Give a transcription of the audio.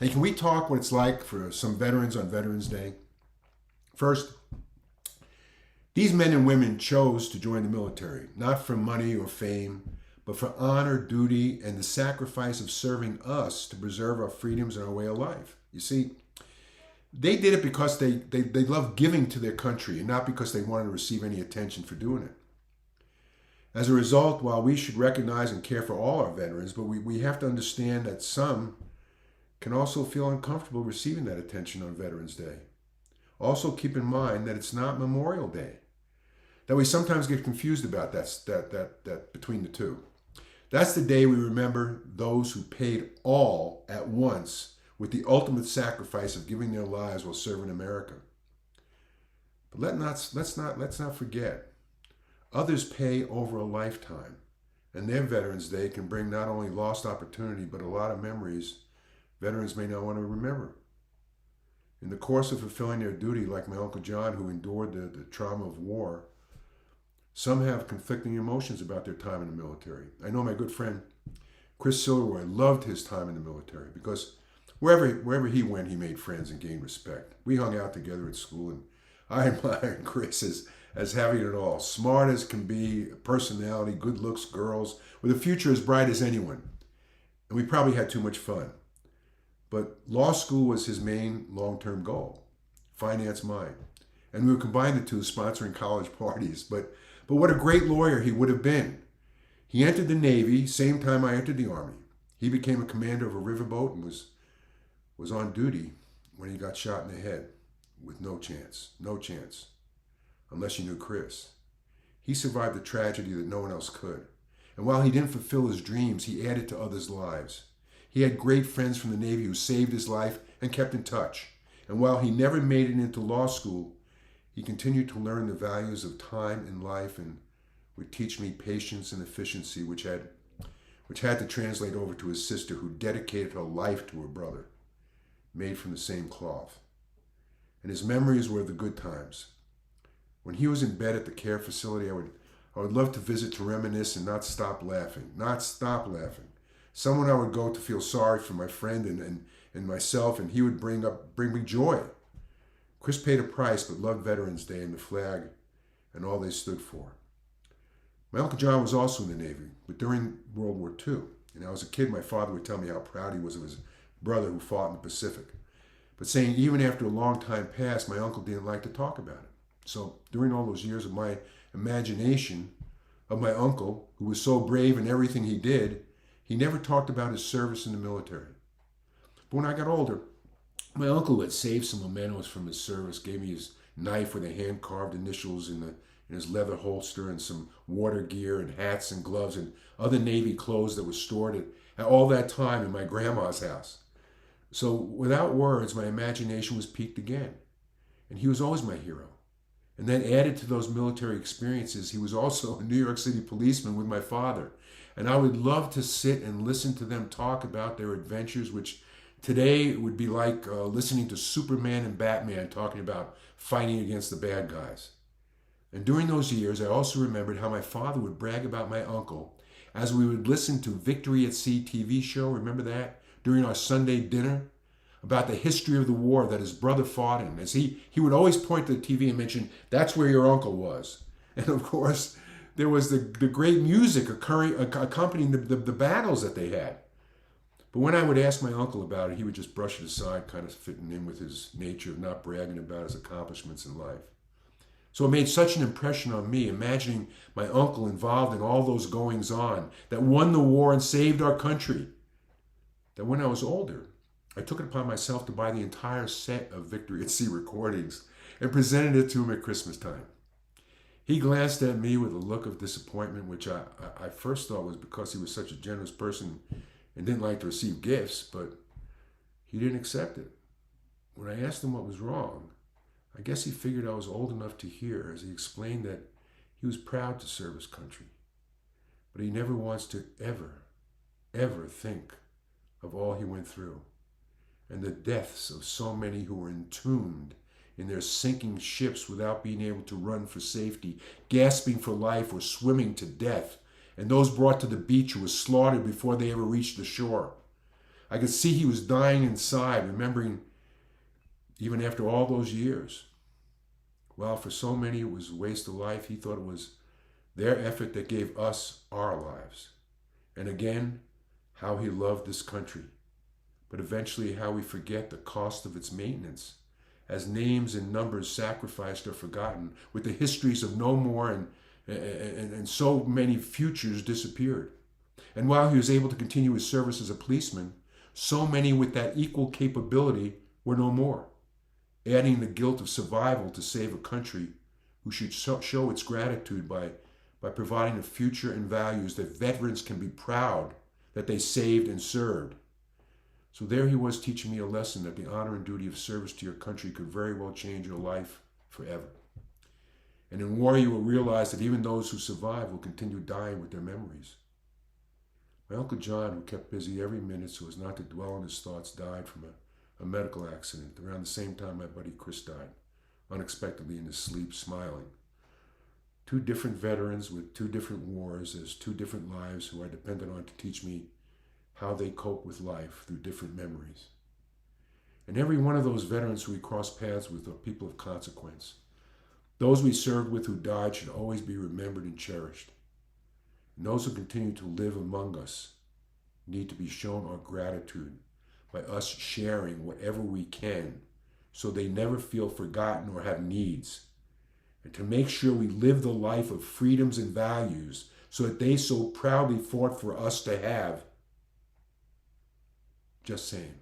Hey, can we talk what it's like for some veterans on Veterans Day? First, these men and women chose to join the military, not for money or fame, but for honor, duty, and the sacrifice of serving us to preserve our freedoms and our way of life. You see, they did it because they love giving to their country and not because they wanted to receive any attention for doing it. As a result, while we should recognize and care for all our veterans, but we have to understand that some can also feel uncomfortable receiving that attention on Veterans Day. Also keep in mind that it's not Memorial Day, that we sometimes get confused about that between the two. That's the day we remember those who paid all at once with the ultimate sacrifice of giving their lives while serving America. But let's not forget, others pay over a lifetime, and their Veterans Day can bring not only lost opportunity, but a lot of memories veterans may not want to remember. In the course of fulfilling their duty, like my Uncle John, who endured the trauma of war, some have conflicting emotions about their time in the military. I know my good friend Chris Silverroy loved his time in the military because wherever he went, he made friends and gained respect. We hung out together at school, and I admired Chris as having it all. Smart as can be, personality, good looks, girls, with a future as bright as anyone. And we probably had too much fun. But law school was his main long-term goal, finance mine. And we would combine the two, sponsoring college parties. But what a great lawyer he would have been. He entered the Navy, same time I entered the Army. He became a commander of a riverboat and was on duty when he got shot in the head with no chance, unless you knew Chris. He survived the tragedy that no one else could. And while he didn't fulfill his dreams, he added to others' lives. He had great friends from the Navy who saved his life and kept in touch. And while he never made it into law school, he continued to learn the values of time in life and would teach me patience and efficiency, which had to translate over to his sister, who dedicated her life to her brother, made from the same cloth. And his memories were of the good times. When he was in bed at the care facility, I would love to visit to reminisce and not stop laughing. Someone I would go to feel sorry for my friend and myself, and he would bring me joy. Chris paid a price, but loved Veterans Day and the flag and all they stood for. My Uncle John was also in the Navy, but during World War II. And as a kid, my father would tell me how proud he was of his brother who fought in the Pacific. But saying even after a long time passed, my uncle didn't like to talk about it. So during all those years of my imagination of my uncle, who was so brave in everything he did, he never talked about his service in the military. But when I got older, my uncle had saved some mementos from his service, gave me his knife with the hand-carved initials in his leather holster, and some water gear and hats and gloves and other Navy clothes that was stored at all that time in my grandma's house. So without words, my imagination was piqued again. And he was always my hero. And then added to those military experiences, he was also a New York City policeman with my father. And I would love to sit and listen to them talk about their adventures, which today would be like listening to Superman and Batman talking about fighting against the bad guys. And during those years, I also remembered how my father would brag about my uncle as we would listen to Victory at Sea TV show, remember that? During our Sunday dinner, about the history of the war that his brother fought in. As he would always point to the TV and mention, that's where your uncle was. And of course, there was the great music accompanying the battles that they had. But when I would ask my uncle about it, he would just brush it aside, kind of fitting in with his nature of not bragging about his accomplishments in life. So it made such an impression on me, imagining my uncle involved in all those goings-on that won the war and saved our country, that when I was older, I took it upon myself to buy the entire set of Victory at Sea recordings and presented it to him at Christmas time. He glanced at me with a look of disappointment, which I first thought was because he was such a generous person and didn't like to receive gifts, but he didn't accept it. When I asked him what was wrong, I guess he figured I was old enough to hear, as he explained that he was proud to serve his country, but he never wants to ever think of all he went through and the deaths of so many who were entombed in their sinking ships without being able to run for safety, gasping for life or swimming to death, and those brought to the beach who were slaughtered before they ever reached the shore. I could see he was dying inside, remembering even after all those years. Well, for so many it was a waste of life. He thought it was their effort that gave us our lives. And again, how he loved this country. But eventually how we forget the cost of its maintenance, as names and numbers sacrificed or forgotten, with the histories of no more and so many futures disappeared. And while he was able to continue his service as a policeman, so many with that equal capability were no more, adding the guilt of survival to save a country who should show its gratitude by providing a future and values that veterans can be proud that they saved and served. So there he was teaching me a lesson that the honor and duty of service to your country could very well change your life forever. And in war you will realize that even those who survive will continue dying with their memories. My Uncle John, who kept busy every minute so as not to dwell on his thoughts, died from a medical accident around the same time my buddy Chris died, unexpectedly in his sleep, smiling. Two different veterans with two different wars as two different lives who I depended on to teach me how they cope with life through different memories. And every one of those veterans who we crossed paths with are people of consequence. Those we served with who died should always be remembered and cherished. And those who continue to live among us need to be shown our gratitude by us sharing whatever we can so they never feel forgotten or have needs. And to make sure we live the life of freedoms and values so that they so proudly fought for us to have. Just saying.